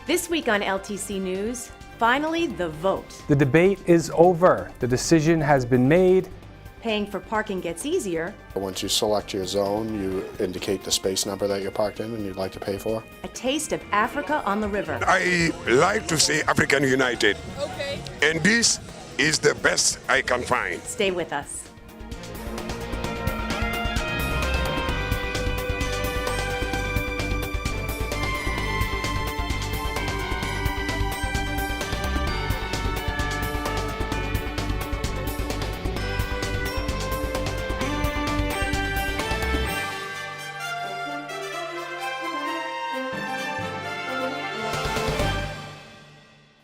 This week on LTC News, finally the vote. The debate is over. The decision has been made. Paying for parking gets easier. Once you select your zone, you indicate the space number that you're parked in and you'd like to pay for. A taste of Africa on the river. I like to say African United. Okay. And this is the best I can find. Stay with us.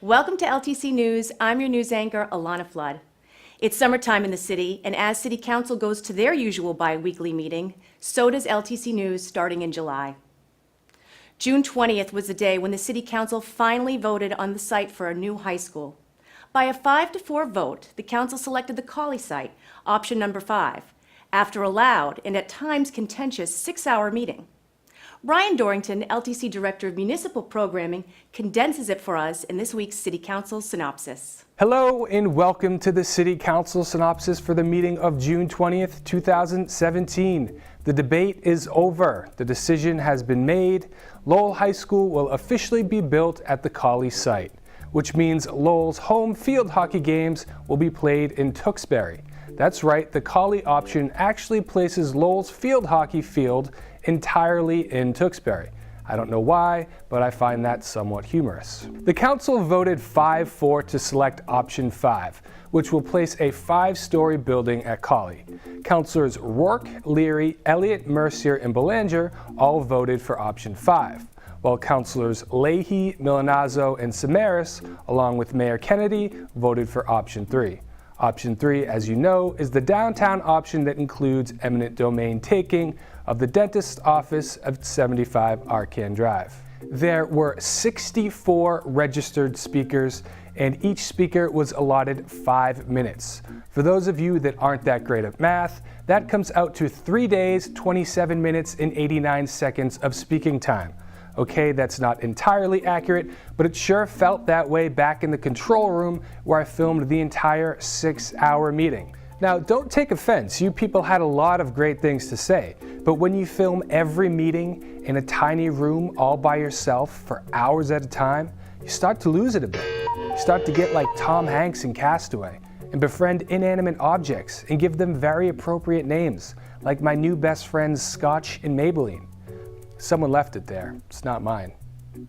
Welcome to LTC News. I'm your news anchor, Alanna Flood. It's summertime in the city, and as City Council goes to their usual bi-weekly meeting, so does LTC News starting in July. June 20th was the day when the City Council finally voted on the site for a new high school. By a 5-4 vote, the Council selected the Collie site, option number 5, after a loud and at times contentious 6-hour meeting. Brian Dorrington, LTC Director of Municipal Programming, condenses it for us in this week's City Council Synopsis. Hello and welcome to the City Council Synopsis for the meeting of June 20th, 2017. The debate is over. The decision has been made. Lowell High School will officially be built at the Collie site, which means Lowell's home field hockey games will be played in Tewksbury. That's right, the Collie option actually places Lowell's field hockey field entirely in Tewksbury. I don't know why, but I find that somewhat humorous. The council voted 5-4 to select option 5, which will place a 5-story building at Collie. Councilors Rourke, Leary, Elliott, Mercier, and Belanger all voted for option 5, while councilors Leahy, Milanazzo, and Samaras, along with Mayor Kennedy, voted for option 3. Option 3, as you know, is the downtown option that includes eminent domain taking of the dentist's office of 75 Arcan Drive. There were 64 registered speakers, and each speaker was allotted 5 minutes. For those of you that aren't that great at math, that comes out to 3 days, 27 minutes, and 89 seconds of speaking time. Okay, that's not entirely accurate, but it sure felt that way back in the control room where I filmed the entire 6-hour meeting. Now, don't take offense, you people had a lot of great things to say, but when you film every meeting in a tiny room all by yourself for hours at a time, you start to lose it a bit. You start to get like Tom Hanks in Castaway and befriend inanimate objects and give them very appropriate names, like my new best friends Scotch and Maybelline. Someone left it there. It's not mine.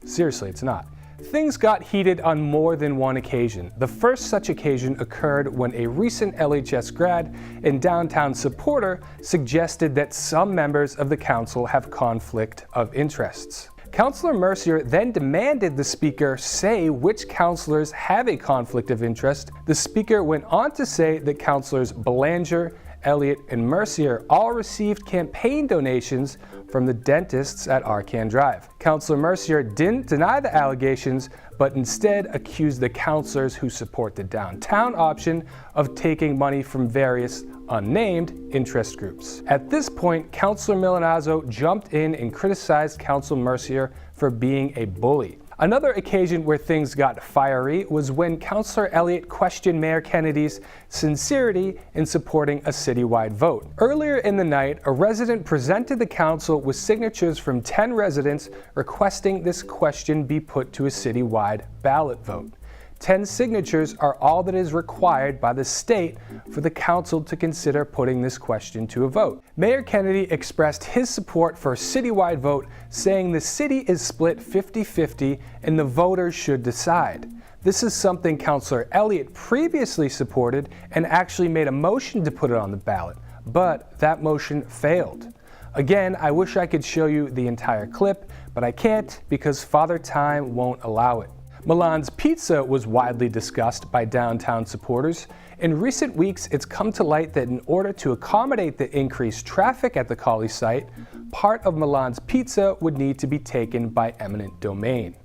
Seriously, it's not. Things got heated on more than one occasion. The first such occasion occurred when a recent LHS grad and downtown supporter suggested that some members of the council have conflict of interests. Councilor Mercier then demanded the speaker say which councilors have a conflict of interest. The speaker went on to say that councilors Belanger, Elliott, and Mercier all received campaign donations from the dentists at Arcan Drive. Councilor Mercier didn't deny the allegations, but instead accused the councilors who support the downtown option of taking money from various unnamed interest groups. At this point, Councilor Milanazzo jumped in and criticized Councilor Mercier for being a bully. Another occasion where things got fiery was when Councilor Elliott questioned Mayor Kennedy's sincerity in supporting a citywide vote. Earlier in the night, a resident presented the council with signatures from 10 residents requesting this question be put to a citywide ballot vote. 10 signatures are all that is required by the state for the council to consider putting this question to a vote. Mayor Kennedy expressed his support for a citywide vote, saying the city is split 50-50 and the voters should decide. This is something Councilor Elliott previously supported and actually made a motion to put it on the ballot, but that motion failed. Again, I wish I could show you the entire clip, but I can't because Father Time won't allow it. Milan's Pizza was widely discussed by downtown supporters. In recent weeks, it's come to light that in order to accommodate the increased traffic at the Collie site, part of Milan's Pizza would need to be taken by eminent domain.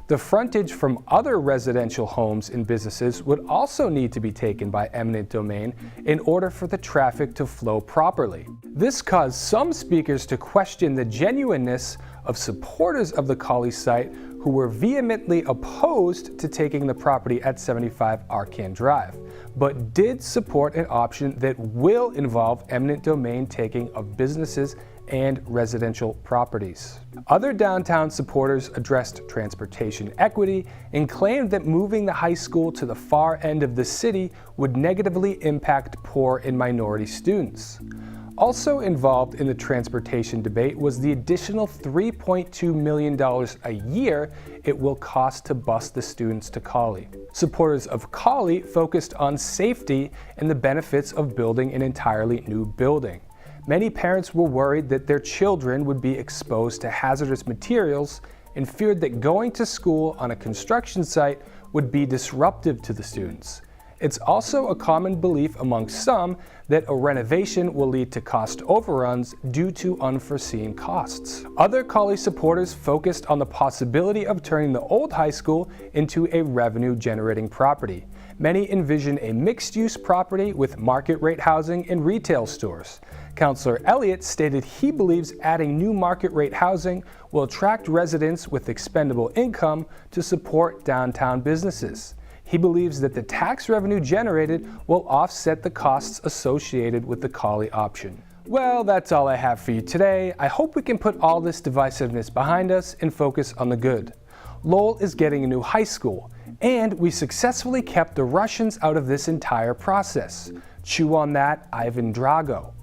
The frontage from other residential homes and businesses would also need to be taken by eminent domain in order for the traffic to flow properly. This caused some speakers to question the genuineness of supporters of the Colley site who were vehemently opposed to taking the property at 75 Arcan Drive, but did support an option that will involve eminent domain taking of businesses and residential properties. Other downtown supporters addressed transportation equity and claimed that moving the high school to the far end of the city would negatively impact poor and minority students. Also involved in the transportation debate was the additional $3.2 million a year it will cost to bus the students to Colley. Supporters of Colley focused on safety and the benefits of building an entirely new building. Many parents were worried that their children would be exposed to hazardous materials and feared that going to school on a construction site would be disruptive to the students. It's also a common belief among some that a renovation will lead to cost overruns due to unforeseen costs. Other Colley supporters focused on the possibility of turning the old high school into a revenue-generating property. Many envision a mixed-use property with market-rate housing and retail stores. Councilor Elliott stated he believes adding new market-rate housing will attract residents with expendable income to support downtown businesses. He believes that the tax revenue generated will offset the costs associated with the Colley option. Well, that's all I have for you today. I hope we can put all this divisiveness behind us and focus on the good. Lowell is getting a new high school, and we successfully kept the Russians out of this entire process. Chew on that, Ivan Drago.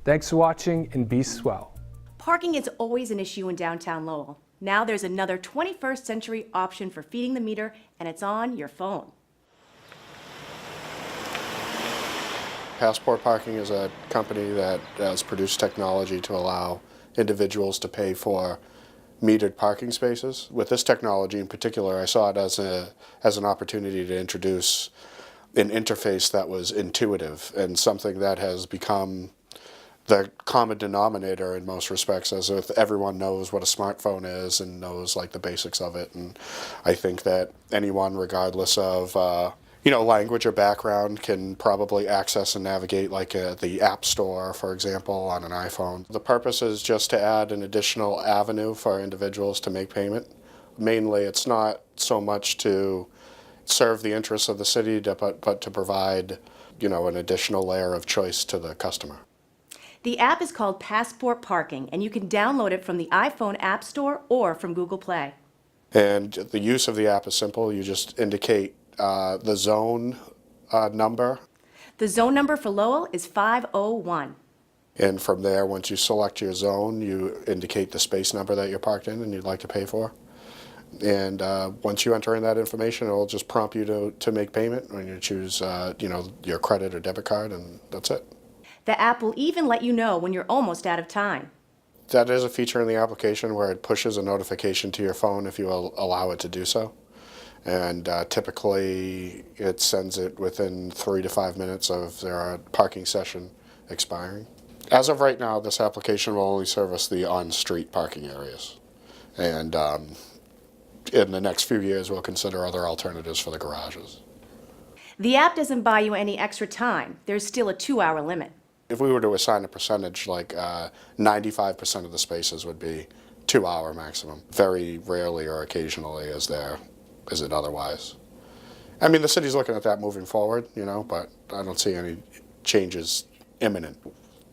Thanks for watching, and be swell. Parking is always an issue in downtown Lowell. Now there's another 21st century option for feeding the meter, and it's on your phone. Passport Parking is a company that has produced technology to allow individuals to pay for metered parking spaces. With this technology in particular, I saw it as an opportunity to introduce an interface that was intuitive and something that has become the common denominator in most respects, as if everyone knows what a smartphone is and knows like the basics of it. And I think that anyone, regardless of language or background, can probably access and navigate like the App Store, for example, on an iPhone. The purpose is just to add an additional avenue for individuals to make payment. Mainly, it's not so much to serve the interests of the city, but to provide, an additional layer of choice to the customer. The app is called Passport Parking, and you can download it from the iPhone App Store or from Google Play. And the use of the app is simple. You just indicate the zone number. The zone number for Lowell is 501. And from there, once you select your zone, you indicate the space number that you're parked in and you'd like to pay for. And once you enter in that information, it will just prompt you to make payment when you choose your credit or debit card, and that's it. The app will even let you know when you're almost out of time. That is a feature in the application where it pushes a notification to your phone if you allow it to do so. And typically it sends it within 3 to 5 minutes of their parking session expiring. As of right now, this application will only service the on-street parking areas. And in the next few years, we'll consider other alternatives for the garages. The app doesn't buy you any extra time. There's still a 2-hour limit. If we were to assign a percentage, like 95% of the spaces would be 2-hour maximum. Very rarely or occasionally is it otherwise. I mean, the city's looking at that moving forward, but I don't see any changes imminent.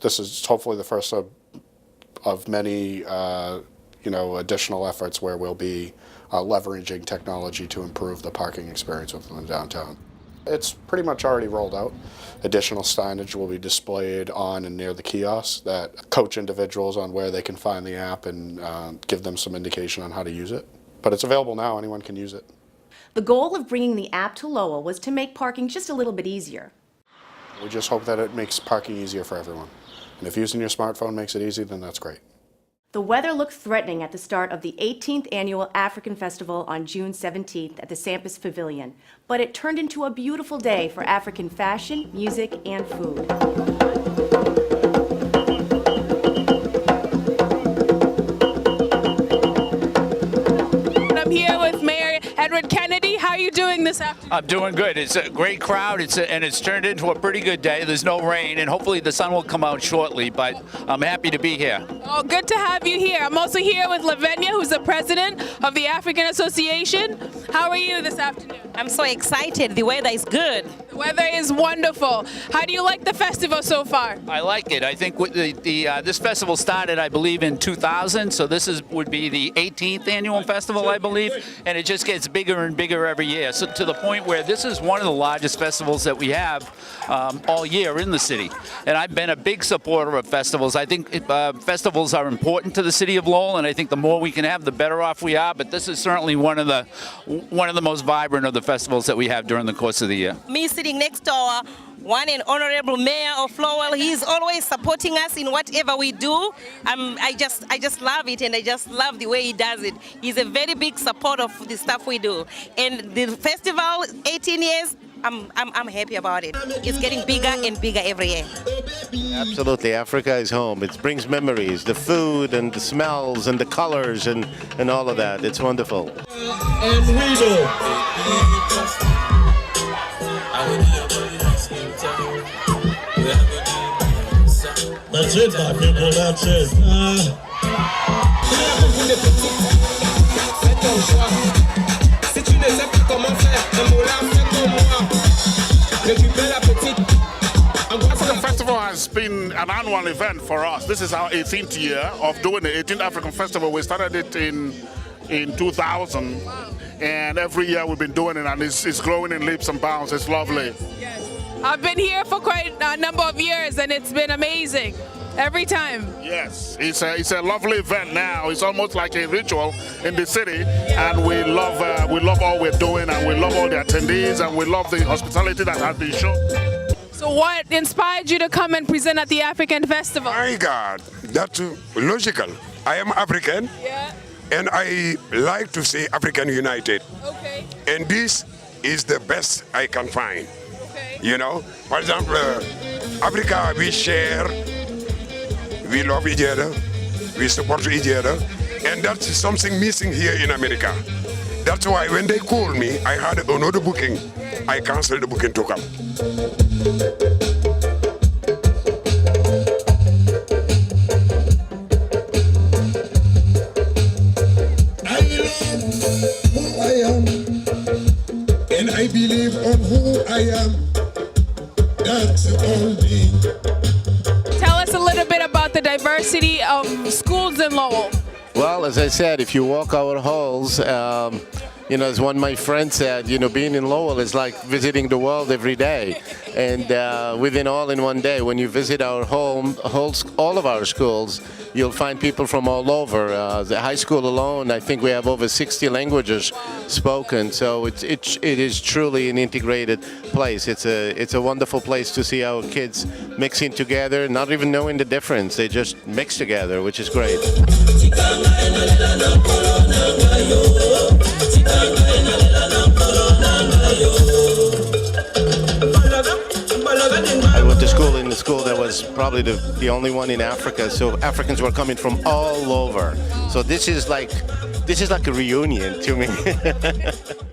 This is hopefully the first of many, additional efforts where we'll be leveraging technology to improve the parking experience within the downtown. It's pretty much already rolled out. Additional signage will be displayed on and near the kiosks that coach individuals on where they can find the app and give them some indication on how to use it. But it's available now, anyone can use it. The goal of bringing the app to Lowell was to make parking just a little bit easier. We just hope that it makes parking easier for everyone. And if using your smartphone makes it easy, then that's great. The weather looked threatening at the start of the 18th Annual African Festival on June 17th at the Sampas Pavillion, but it turned into a beautiful day for African fashion, music, and food. I'm here with Mayor Edward Kennedy. How are you doing this afternoon? I'm doing good. It's a great crowd. And it's turned into a pretty good day. There's no rain, and hopefully the sun will come out shortly. But I'm happy to be here. Oh, good to have you here. I'm also here with Lavenia, who's the president of the African Association. How are you this afternoon? I'm so excited. The weather is good. The weather is wonderful. How do you like the festival so far? I like it. I think this festival started, I believe, in 2000. So this would be the 18th annual festival, I believe, and it just gets bigger and bigger every year. So to the point where this is one of the largest festivals that we have all year in the city. And I've been a big supporter of festivals. I think festivals are important to the city of Lowell, and I think the more we can have, the better off we are. But this is certainly one of the most vibrant of the festivals that we have during the course of the year. Me sitting next to our one and honorable mayor of Lowell, he's always supporting us in whatever we do. I just love it, and I just love the way he does it. He's a very big supporter of the stuff we do. And the festival, 18 years, I'm happy about it. It's getting bigger and bigger every year. Absolutely, Africa is home. It brings memories, the food and the smells and the colors and all of that. It's wonderful. And we know. That's it, my people, that's it. The festival has been an annual event for us. This is our 18th year of doing the 18th African Festival. We started it in 2000, and every year we've been doing it, and it's growing in leaps and bounds. It's lovely. Yes. I've been here for quite a number of years, and it's been amazing every time. Yes, it's a lovely event now. It's almost like a ritual in the city, and we love all we're doing, and we love all the attendees, and we love the hospitality that has been shown. So what inspired you to come and present at the African Festival? My God, that's logical. I am African, and I like to say African United. Okay. And this is the best I can find. Okay. You know, for example, Africa, we share, we love each other, we support each other, and that's something missing here in America. That's why when they called me, I had another booking. I canceled the booking to come. I love who I am, and I believe on who I am. That's all me. Tell us a little bit about the diversity of schools in Lowell. Well, as I said, if you walk our halls, as one of my friends said, being in Lowell is like visiting the world every day. And within all in one day, when you visit our all of our schools, you'll find people from all over. The high school alone, I think we have over 60 languages spoken. So it is truly an integrated place. It's a wonderful place to see our kids mixing together, not even knowing the difference. They just mix together, which is great. I went to school in the school that was probably the only one in Africa, so Africans were coming from all over. So this is like a reunion to me.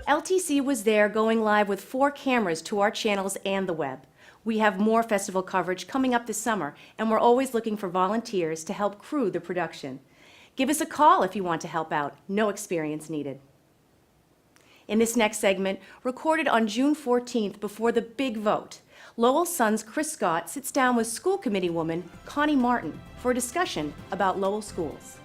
LTC was there going live with 4 cameras to our channels and the web. We have more festival coverage coming up this summer, and we're always looking for volunteers to help crew the production. Give us a call if you want to help out. No experience needed. In this next segment, recorded on June 14th before the big vote, Lowell Sun's Chris Scott sits down with school committee woman Connie Martin for a discussion about Lowell schools.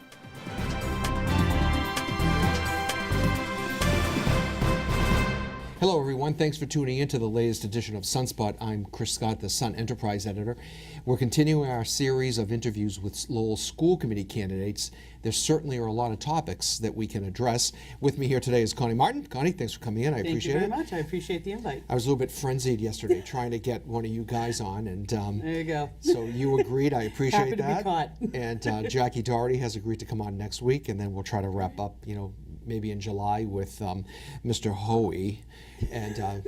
Hello, everyone. Thanks for tuning in to the latest edition of Sunspot. I'm Chris Scott, the Sun Enterprise Editor. We're continuing our series of interviews with Lowell School Committee candidates. There certainly are a lot of topics that we can address. With me here today is Connie Martin. Connie, thanks for coming in. I appreciate it. Thank you very much. I appreciate the invite. I was a little bit frenzied yesterday trying to get one of you guys on, and there you go. So you agreed. I appreciate Happy that. to be caught. And Jackie Doherty has agreed to come on next week, and then we'll try to wrap up, maybe in July with Mr. Hoey and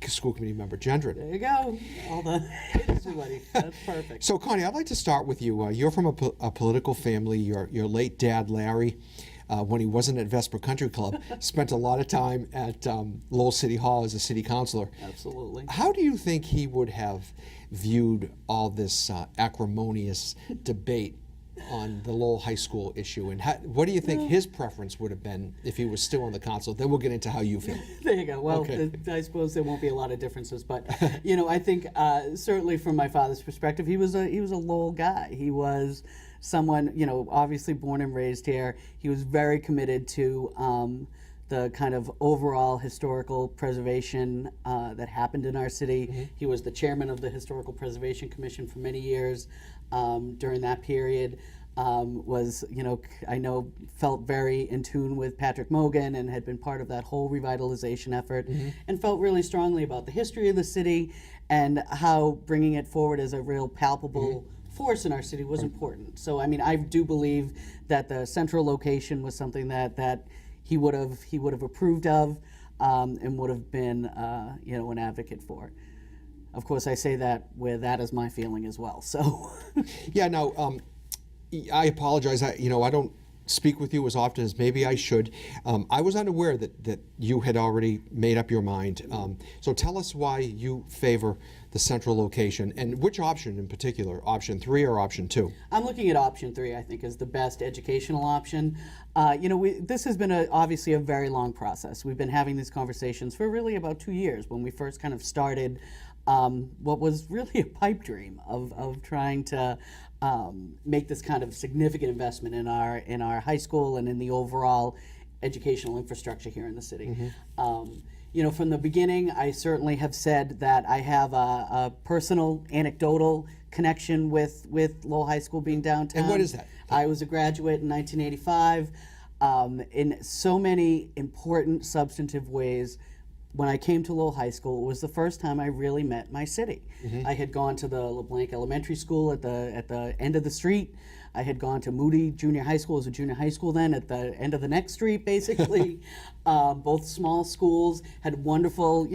school committee member Gendron. There you go. All the everybody. That's perfect. So Connie, I'd like to start with you. You're from a political family. Your late dad, Larry, when he wasn't at Vesper Country Club, spent a lot of time at Lowell City Hall as a city councilor. Absolutely. How do you think he would have viewed all this acrimonious debate on the Lowell High School issue, and what do you think his preference would have been if he was still on the council? Then we'll get into how you feel. There you go. Well, Okay. I suppose there won't be a lot of differences, but I think certainly from my father's perspective, he was a Lowell guy. He was someone, obviously born and raised here. He was very committed to the kind of overall historical preservation that happened in our city. He was the chairman of the Historical Preservation Commission for many years during that period. Felt very in tune with Patrick Mogan and had been part of that whole revitalization effort, and felt really strongly about the history of the city and how bringing it forward as a real palpable force in our city was important. So, I do believe that the central location was something that he would have approved of and would have been an advocate for. Of course, I say that where that is my feeling as well. So, Yeah. Now, I apologize. I don't speak with you as often as maybe I should. I was unaware that you had already made up your mind. So tell us why you favor the central location, and which option in particular, option 3 or option 2? I'm looking at option 3, I think, as the best educational option. This has been obviously a very long process. We've been having these conversations for really about 2 years when we first kind of started what was really a pipe dream of trying to make this kind of significant investment in our high school and in the overall educational infrastructure here in the city. From the beginning, I certainly have said that I have a personal, anecdotal connection with Lowell High School being downtown. And what is that? I was a graduate in 1985. In so many important, substantive ways, when I came to Lowell High School, it was the first time I really met my city. I had gone to the LeBlanc Elementary School at the end of the street. I had gone to Moody Junior High School as a junior high school then at the end of the next street, basically. Both small schools, had wonderful,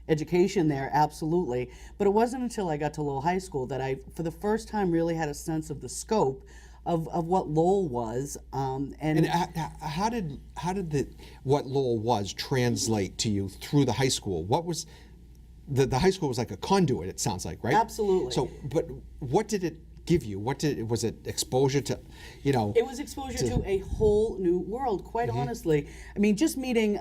education there, absolutely. But it wasn't until I got to Lowell High School that I, for the first time, really had a sense of the scope of what Lowell was. And how did what Lowell was translate to you through the high school? What was the high school was like a conduit, it sounds like, right? Absolutely. So, but what did it give you? Was it exposure to, It was exposure to a whole new world, quite honestly. Just meeting,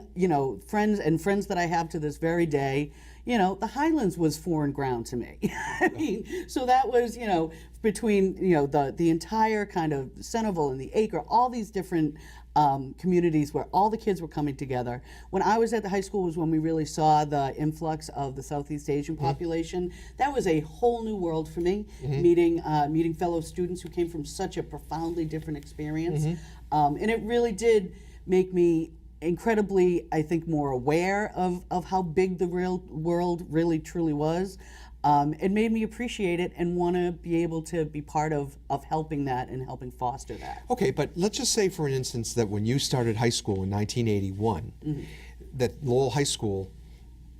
friends that I have to this very day. The Highlands was foreign ground to me. So that was, between, the entire kind of Centerville and the Acre, all these different communities where all the kids were coming together. When I was at the high school was when we really saw the influx of the Southeast Asian population. That was a whole new world for me, meeting fellow students who came from such a profoundly different experience. And it really did make me incredibly, I think, more aware of how big the real world really truly was. It made me appreciate it and want to be able to be part of helping that and helping foster that. Okay, but let's just say, for an instance, that when you started high school in 1981, that Lowell High School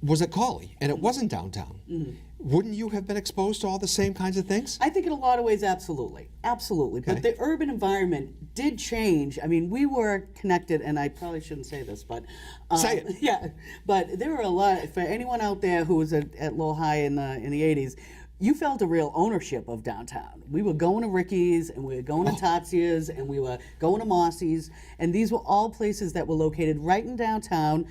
was at Cawley, and it wasn't downtown. Wouldn't you have been exposed to all the same kinds of things? I think in a lot of ways, absolutely. Absolutely. Okay. But the urban environment did change. We were connected, and I probably shouldn't say this, but... say it. Yeah, but there were a lot, for anyone out there who was at Lowell High in the 80s, you felt a real ownership of downtown. We were going to Ricky's, and we were going to Tatsia's, and we were going to Mossy's, and these were all places that were located right in downtown,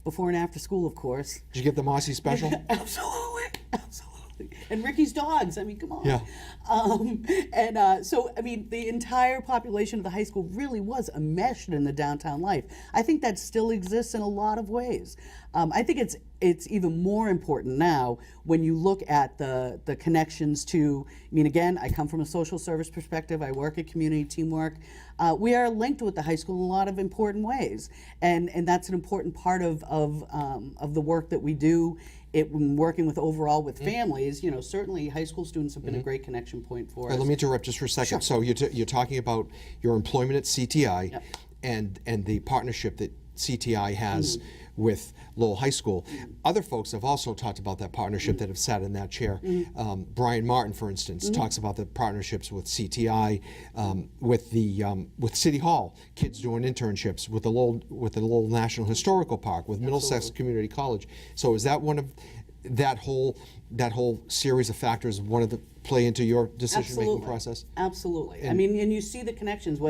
before and after school, of course. Did you get the Mossy special? Absolutely, absolutely. And Ricky's dogs, come on. Yeah. So, the entire population of the high school really was enmeshed in the downtown life. I think that still exists in a lot of ways. I think it's even more important now when you look at the connections to, again, I come from a social service perspective. I work at community teamwork. We are linked with the high school in a lot of important ways, and that's an important part of the work that we do. When working with families, certainly high school students have been a great connection point for us. Let me interrupt just for a second. Sure. So you're talking about your employment at CTI and the partnership that CTI has with Lowell High School. Other folks have also talked about that partnership that have sat in that chair. Brian Martin, for instance, talks about the partnerships with CTI, with City Hall, kids doing internships, with the Lowell National Historical Park, with Middlesex Community College. So is that one of that whole series of factors one of the play into your decision-making process? Absolutely. I mean, and you see the connections,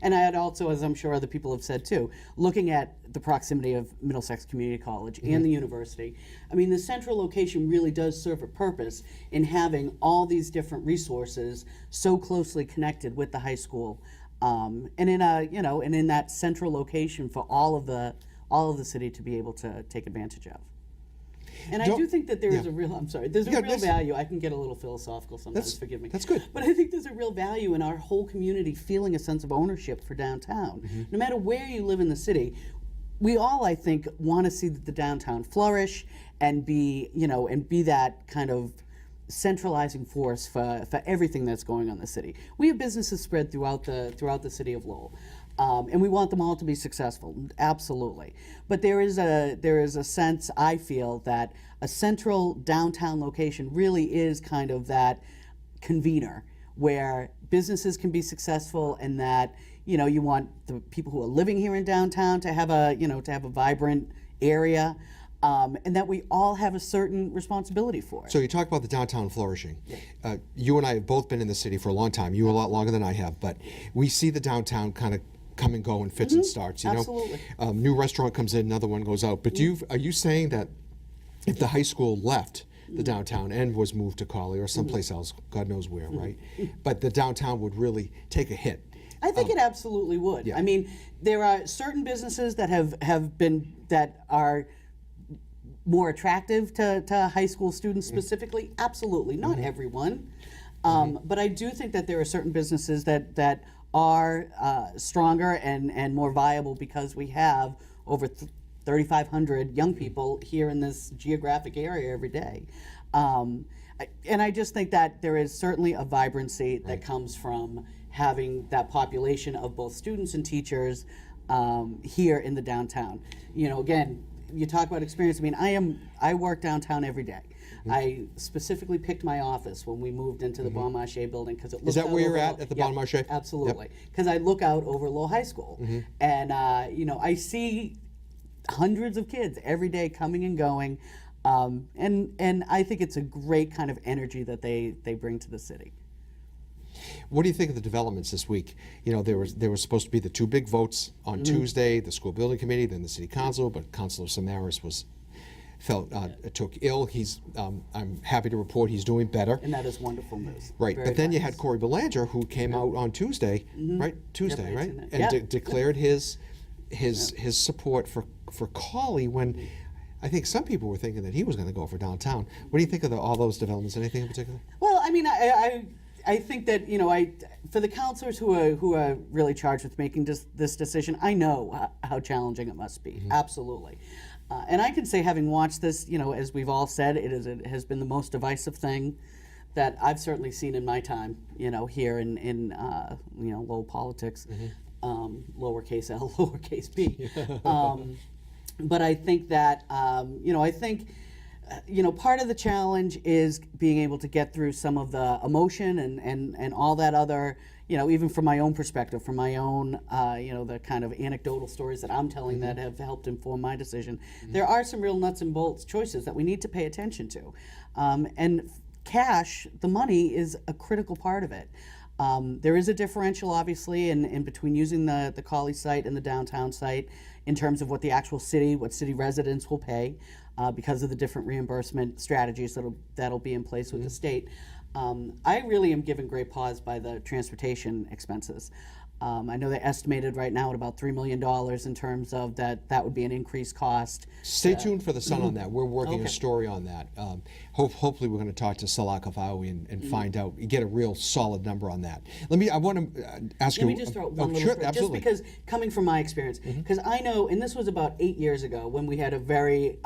and I had also, as I'm sure other people have said too, looking at the proximity of Middlesex Community College and the university. I mean, the central location really does serve a purpose in having all these different resources so closely connected with the high school, and in that central location for all of the city to be able to take advantage of. And I do think that there is a real, there's a real value. I can get a little philosophical sometimes, forgive me. That's good. But I think there's a real value in our whole community feeling a sense of ownership for downtown. No matter where you live in the city, we all, I think, want to see the downtown flourish and be that kind of centralizing force for everything that's going on in the city. We have businesses spread throughout the city of Lowell. And we want them all to be successful, absolutely. But there is a sense, I feel, that a central downtown location really is kind of that convener where businesses can be successful, and that you want the people who are living here in downtown to have a vibrant area. And that we all have a certain responsibility for it. So you talk about the downtown flourishing. You and I have both been in the city for a long time. You a lot longer than I have, but we see the downtown kind of come and go in fits and starts. Absolutely. New restaurant comes in, another one goes out. But are you saying that if the high school left the downtown and was moved to Collie or someplace else, God knows where, right? But the downtown would really take a hit? I think it absolutely would. Yeah. I mean, there are certain businesses that are more attractive to high school students specifically. Absolutely, not everyone. But I do think that there are certain businesses that are stronger and more viable because we have over 3,500 young people here in this geographic area every day. And I just think that there is certainly a vibrancy that comes from having that population of both students and teachers here in the downtown. Again, you talk about experience. I mean, I work downtown every day. I specifically picked my office when we moved into the Bon Marché building because it looked out Is that where you're over at the Bon Marché? Absolutely, because I look out over Lowell High School, and I see hundreds of kids every day coming and going, and I think it's a great kind of energy that they bring to the city. What do you think of the developments this week? There was supposed to be the two big votes on Tuesday, the school building committee, then the city council, but Councilor Sampas took ill. I'm happy to report he's doing better. And that is wonderful news. Right, Very but then you nice. had Corey Belanger, who came out on Tuesday, right? Tuesday, Yep, right? I've And seen it. declared his support for Collie when I think some people were thinking that he was going to go for downtown. What do you think of all those developments? Anything in particular? Well, I mean, I think that for the councilors who are really charged with making this decision, I know how challenging it must be. Absolutely, and I can say, having watched this, as we've all said, it has been the most divisive thing that I've certainly seen in my time, here in Lowell politics, lowercase L, lowercase b. But I think that part of the challenge is being able to get through some of the emotion and all that other, even from my own perspective, from my own, the kind of anecdotal stories that I'm telling that have helped inform my decision. There are some real nuts and bolts choices that we need to pay attention to. And cash, the money, is a critical part of it. There is a differential, obviously, in between using the Collie site and the downtown site in terms of what city residents will pay because of the different reimbursement strategies that'll be in place with the state. I really am given great pause by the transportation expenses. I know they're estimated right now at about $3 million in terms of that would be an increased cost. Stay tuned for the Sun on that. We're working a story on that. Hopefully we're going to talk to Salah Kafawi and find out, get a real solid number on that. I want to ask you. Let me just throw one little sure, story, absolutely. just because coming from my experience, because I know, and this was about 8 years ago when we had a very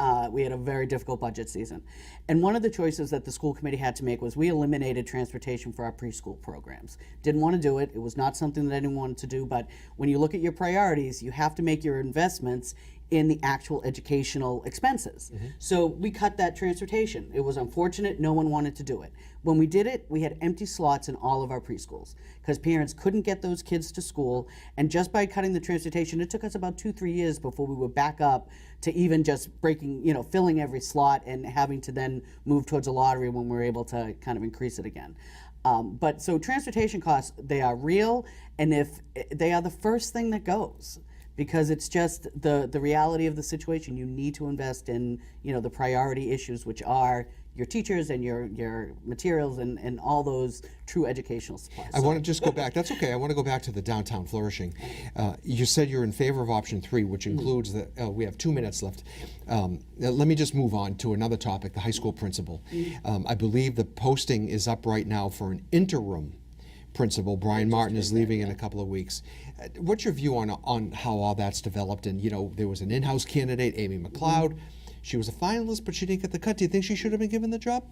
difficult budget season, and one of the choices that the school committee had to make was we eliminated transportation for our preschool programs. Didn't want to do it. It was not something that anyone wanted to do, but when you look at your priorities, you have to make your investments in the actual educational expenses. So we cut that transportation. It was unfortunate, no one wanted to do it. When we did it, we had empty slots in all of our preschools because parents couldn't get those kids to school, and just by cutting the transportation, it took us about 2-3 years before we were back up to even just breaking, filling every slot and having to then move towards a lottery when we were able to kind of increase it again. But so transportation costs, they are real, and if they are the first thing that goes, because it's just the reality of the situation. You need to invest in the priority issues, which are your teachers and your materials and all those true educational supplies. I want to just go back. That's okay. I want to go back to the downtown flourishing. You said you're in favor of option 3, which includes we have 2 minutes left. Let me just move on to another topic, the high school principal. I believe the posting is up right now for an interim principal. Brian Martin is leaving in a couple of weeks. What's your view on how all that's developed? And there was an in-house candidate, Amy McLeod. She was a finalist, but she didn't get the cut. Do you think she should have been given the job?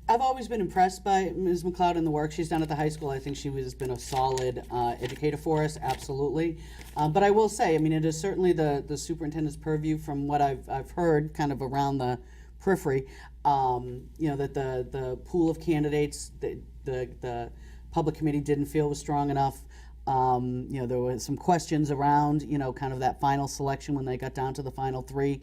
I've always been impressed by Ms. McLeod and the work she's done at the high school. I think she has been a solid educator for us, absolutely. But I will say, it is certainly the superintendent's purview from what I've heard kind of around the periphery, that the pool of candidates, the public committee didn't feel was strong enough. There were some questions around, kind of that final selection when they got down to the final 3.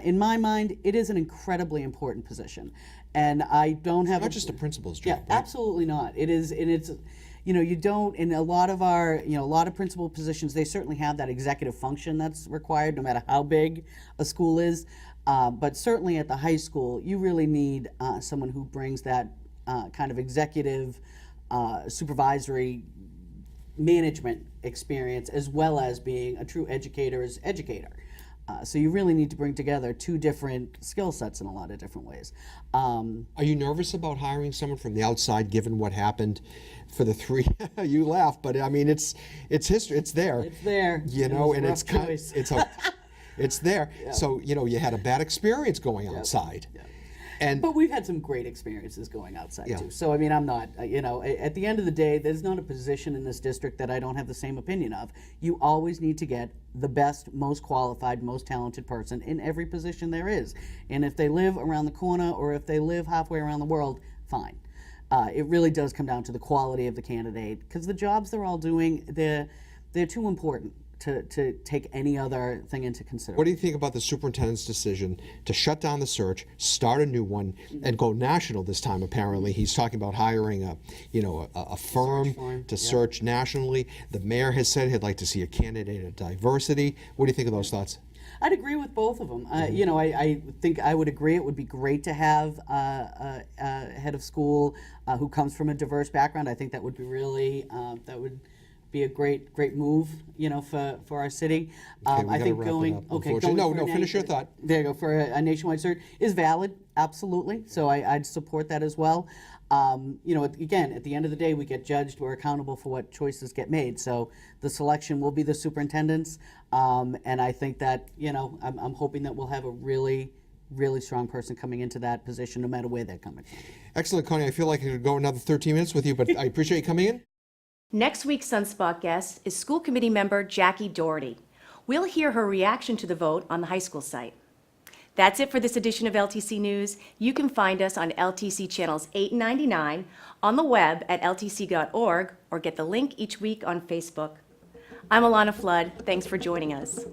In my mind, it is an incredibly important position. And I don't have... It's not just a principal's job, Yeah, right? absolutely not. It is, and it's, you don't, in a lot of our, a lot of principal positions, they certainly have that executive function that's required, no matter how big a school is. But certainly at the high school, you really need someone who brings that kind of executive, supervisory management experience, as well as being a true educator's educator. So you really need to bring together 2 different skill sets in a lot of different ways. Are you nervous about hiring someone from the outside, given what happened for the 3? You laugh, but it's history. It's there. It's there. And it's kind of, it's there. Yeah. So you had a bad experience going outside. Yep. But we've had some great experiences going outside too. So I'm not, at the end of the day, there's not a position in this district that I don't have the same opinion of. You always need to get the best, most qualified, most talented person in every position there is. And if they live around the corner or if they live halfway around the world, fine. It really does come down to the quality of the candidate, because the jobs they're all doing, they're too important to take any other thing into consideration. What do you think about the superintendent's decision to shut down the search, start a new one, and go national this time? Apparently, he's talking about hiring a firm to search nationally. The mayor has said he'd like to see a candidate of diversity. What do you think of those thoughts? I'd agree with both of them. I think I would agree it would be great to have a head of school who comes from a diverse background. I think that would be really, that would be a great move, for our city. I think going finish your thought. There you go. For a nationwide search is valid, absolutely. So I'd support that as well. Again, at the end of the day, we get judged. We're accountable for what choices get made. So the selection will be the superintendent's, and I think that I'm hoping that we'll have a really strong person coming into that position, no matter where they're coming from. Excellent, Connie. I feel like I could go another 13 minutes with you, but I appreciate you coming in. Next week's Sunspot guest is school committee member Jackie Doherty. We'll hear her reaction to the vote on the high school site. That's it for this edition of LTC News. You can find us on LTC channels 8 and 99, on the web at ltc.org, or get the link each week on Facebook. I'm Alanna Flood. Thanks for joining us.